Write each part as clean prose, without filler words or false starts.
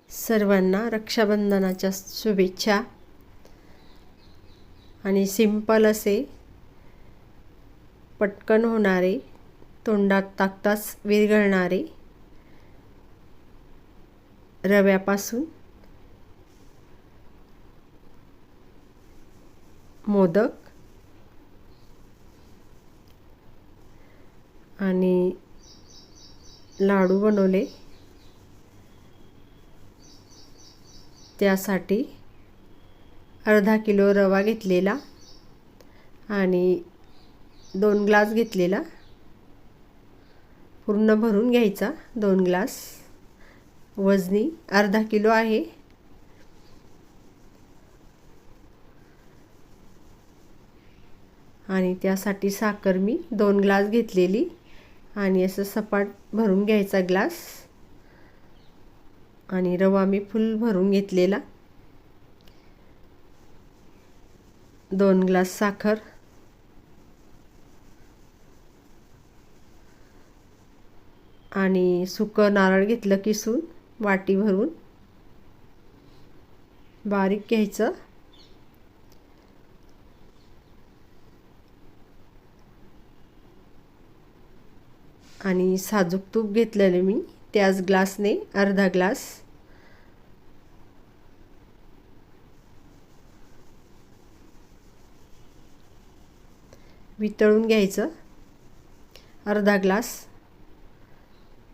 सर्वांना रक्षाबंधनाच्या शुभेच्छा। आणि सिंपल असे पटकन होणारे, तोंडात टाकताच विरघळणारे रव्यापासून मोदक आणि लाडू बनवले। त्यासाठी अर्धा किलो रवा घेतलेला आणि 2 ग्लास घेतलेला, पूर्ण भरून घ्यायचा 2 ग्लास। वजनी अर्धा किलो आहे। आणि त्यासाठी साखर मी 2 ग्लास घेतलेली आणि असं सपाट भरून घ्यायचा ग्लास। आणि रवा मी फुल भरून घेतलेला, 2 ग्लास साखर आणि सुकं नारळ घेतलं किसून वाटी भरून बारीक घ्यायचं। आणि साजूक तूप घेतलेले मी त्याच ग्लासने अर्धा ग्लास। वितळून घ्यायचं अर्धा ग्लास।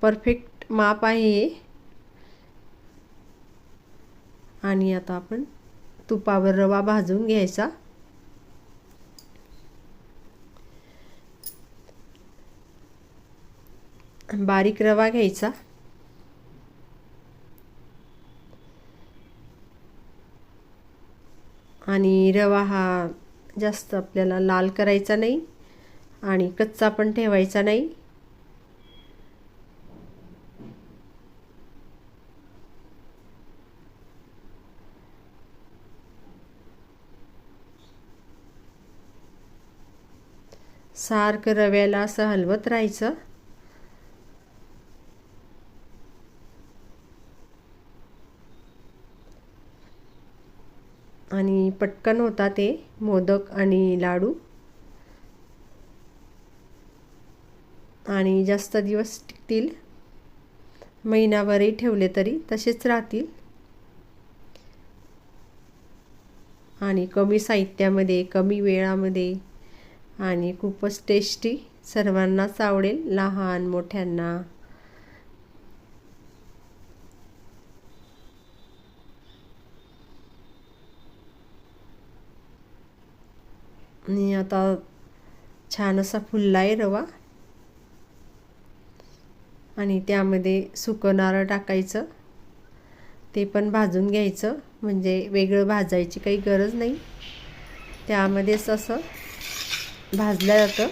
परफेक्ट माप आहे हे। आणि आता आपण तुपावर रवा भाजून घ्यायचा। बारीक रवा घ्यायचा आणि रवा हा जास्त आपल्याला लाल करायचा नाही आणि कच्चा पण ठेवायचा नाही। सारखं रव्याला असं हलवत राहायचं। आणि पटकन होता ते मोदक आणि लाडू, आणि जास्त दिवस टिकतील, महिनाभरही ठेवले तरी तसेच राहतील। आणि कमी साहित्यामध्ये, कमी वेळामध्ये आणि खूपच टेस्टी, सर्वांनाच आवडेल, लहान मोठ्यांना। आणि आता छान असा फुलला आहे रवा। आणि त्यामध्ये सुकं नारळ टाकायचं, ते पण भाजून घ्यायचं, म्हणजे वेगळं भाजायची काही गरज नाही, त्यामध्येच असं भाजलं जातं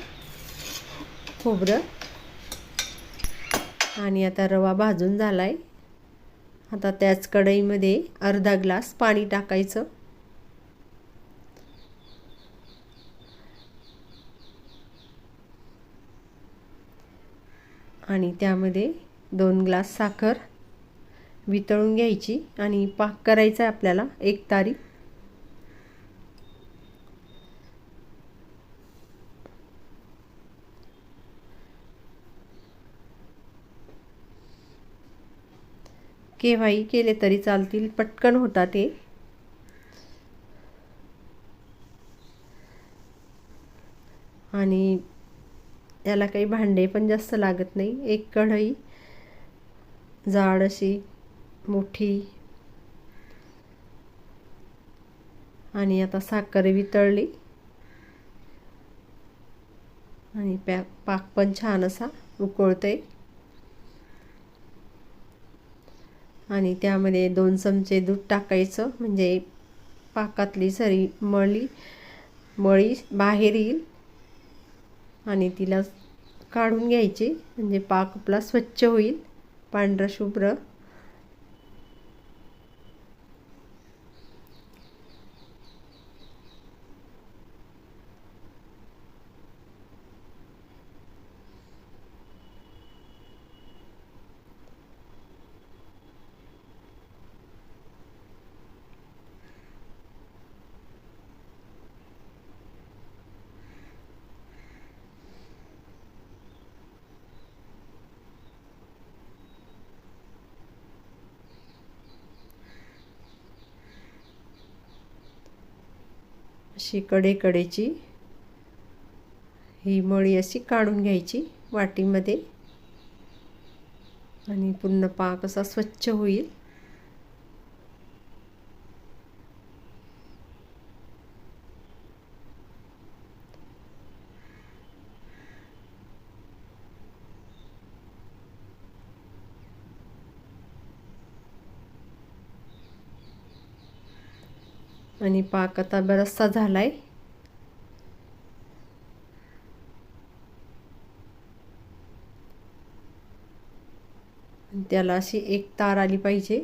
खोबरं। आणि आता रवा भाजून झालाय। आता त्याच कढईमध्ये अर्धा ग्लास पाणी टाकायचं आणि त्यामध्ये 2 ग्लास साखर वितळून घ्यायची आणि पाक करायचा आपल्याला एकतारी। केव्हाही केले तरी चालतील, पटकन होतात ते। आणि याला काही भांडे पण जास्त लागत नाही, एक कढई जाड अशी मोठी। आणि आता साखर वितळली आणि पाक पण छान असा उकळतोय। आणि त्यामध्ये 2 चमचे दूध टाकायचं, म्हणजे पाकातली सरी मळी बाहेर येईल आणि तिला काढून घ्यायची, म्हणजे पाक आपला स्वच्छ होईल, पांढरा शुभ्र। अशी कडेची ही मळी अशी काढून घ्यायची वाटीमध्ये आणि पूर्ण पाक असा स्वच्छ होईल. आणि पाक आता बराचसा झालाय. त्याला अशी एक तार आली पाहिजे.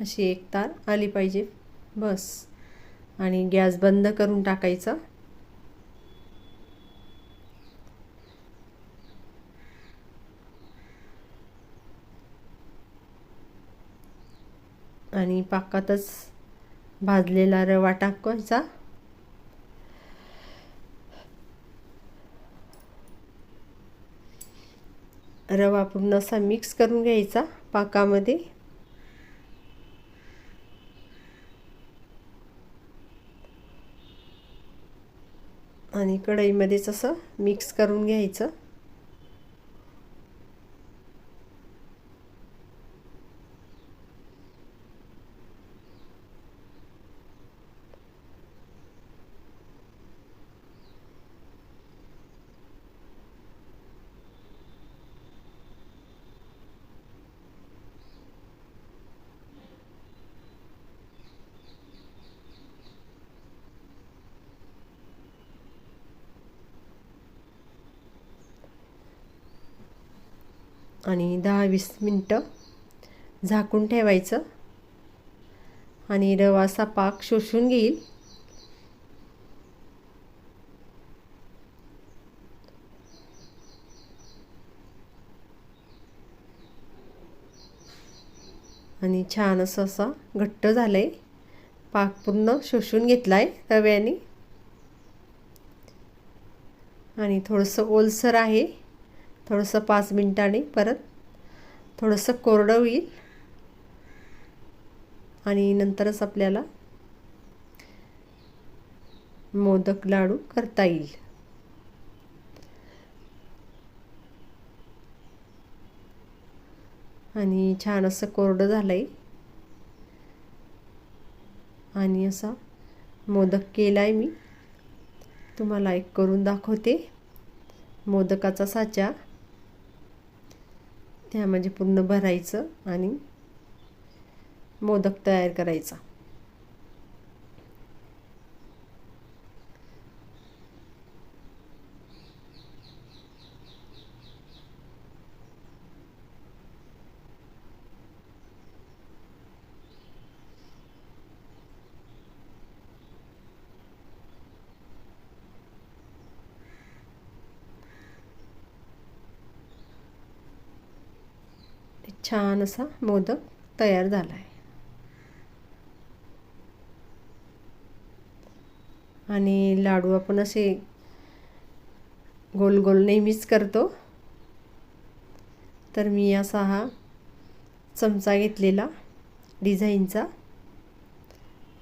अशी एक तार आली पाहिजे बस. आणि गॅस बंद करून टाकायचा. आणि पाकातच भाजलेला रवा टाकायचा. रवा पूर्ण असा मिक्स करून घ्यायचा पाकामध्ये. आणि कढईमध्येच असं मिक्स करून घ्यायचं. आणि 10-20 मिनटं झाकून ठेवायचं. आणि रवा असा पाक शोषून घेईल. आणि छान असा घट्ट झालंय. पाक पूर्ण शोषून घेतलाय रव्याने. आणि थोडंसं ओलसर आहे. थोडंसं 5 मिनिटांनी परत थोडंसं कोरडं होईल. आणि नंतरच आपल्याला मोदक लाडू करता येईल. आणि छान असं कोरडं झालंय. आणि असा मोदक केलाय मी. तुम्हाला एक करून दाखवते. मोदकाचा साचा त्यामध्ये पूर्ण भरायचं आणि मोदक तयार करायचा. छान असा मोदक तयार झाला आहे. आणि लाडू आपण असे गोल गोल नेहमीच करतो. तर मी असा हा चमचा घेतलेला डिझाईनचा.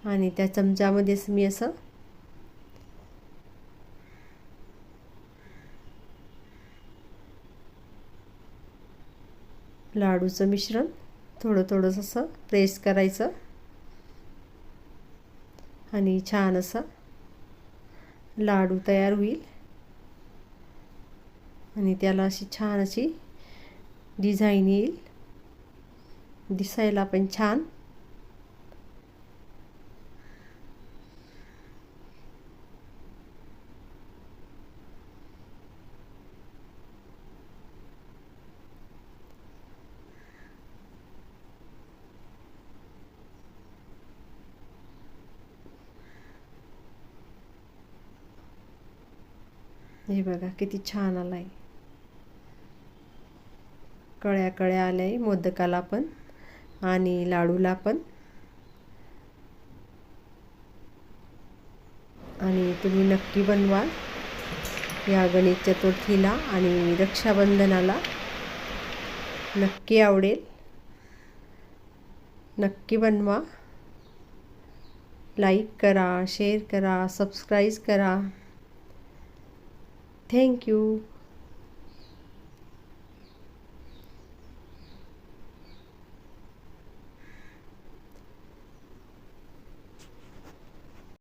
आणि त्या चमच्यामध्येच मी असं लाडूचं मिश्रण थोडं असं प्रेस करायचं. आणि छान असा लाडू तयार होईल. आणि त्याला अशी छान अशी डिझाईन येईल. दिसायला पण छान. हे बघा किती छान आलाय. कळ्या आल्या मोदकाला पण आणि लाडूला पण. आणि तुम्ही नक्की बनवा. या गणेश चतुर्थीला आणि रक्षाबंधनाला नक्की आवडेल. नक्की बनवा. लाईक करा, शेअर करा, सबस्क्राईब करा. थँक्यू.